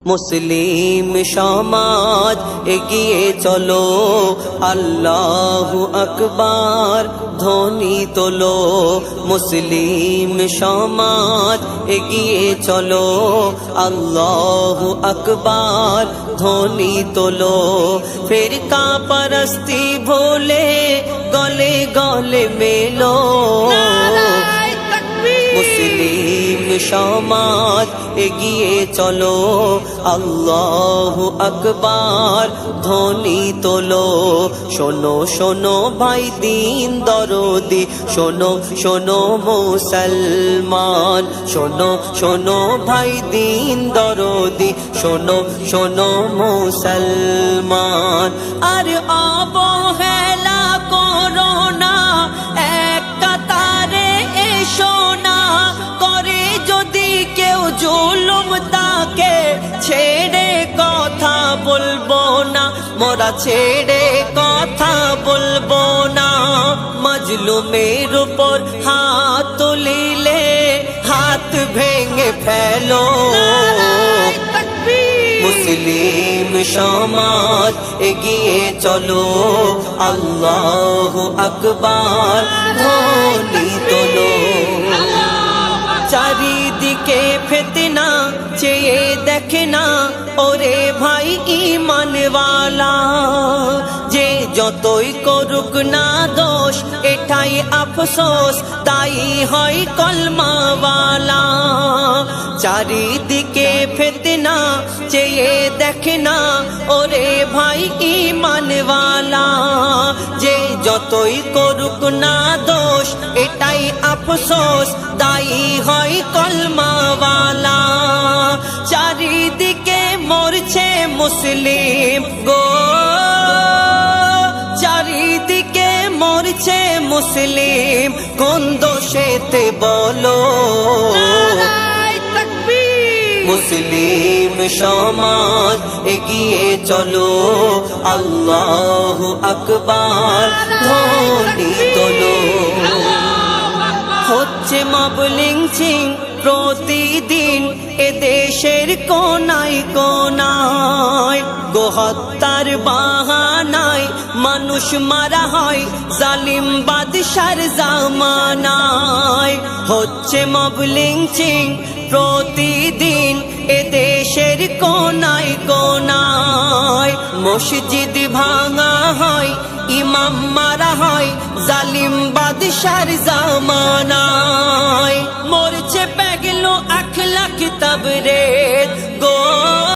মুসলিম সমাজ এগিয়ে চলো, আল্লাহু আকবার ধ্বনি তোলো। মুসলিম সমাজ এগিয়ে চলো, আল্লাহু আকবার ধ্বনি তোলো। ফিরকা পরস্তি ভুলে গলে গলে মেলো, মুসলিম সমাজ এগিয়ে চলো, আল্লাহু আকবার ধ্বনি তোলো। শোনো শোনো ভাই দিন দরদি, শোনো শোনো মুসলমান, শোনো শোনো ভাই দিন দরদি, শোনো শোনো মুসলমান। আর অবহেলা করো না, এক কাতারে এসো না। করে যদি কেউ জুলুম তাকে ছেড়ে কথা বলবো না, মোরা ছেড়ে কথা বলবো না। মজলুমের উপর হাত তুলিলে হাত ভেঙে ফেলো। মুসলিম সমাজ এগিয়ে চলো, আল্লাহু আকবার ধ্বনি তোলো। চারিদিকে ফিতনা চেয়ে দেখে না, ওরে ভাই ঈমানওয়ালা। যে যতই করুক না দোষ, এটাই আফসোস তাই হয় কলমাওয়ালা। চারিদিকে ফিতনা চেয়ে দেখে না, ওরে ভাই ঈমানওয়ালা। যে যতই করুক না দোষ, এটাই আফসোস তাই হয় কলমাওয়ালা। চারিদিকে মরছে মুসলিম গো, চারিদিকে মরছে মুসলিম, কোন দোষেতে বলো। মুসলিম সমাজ এগিয়ে চলো, আল্লাহু আকবার ধ্বনি তোলো। হচ্ছে মব লিঞ্চিং প্রতিদিন এ দেশের কোনায় কোনায়, গোহত্যার বাহানায় মানুষ মারা হয় জালিম বাদশার জামানায়। হচ্ছে মব লিঞ্চিং প্রতিদিন এ দেশের কোনায় কোনায়, মসজিদ ভাঙা হয়, ইমাম মারা হয় জালিম বাদশার জামানায়। মরছে পেগলো 1 লাখ তাবরেজ গো।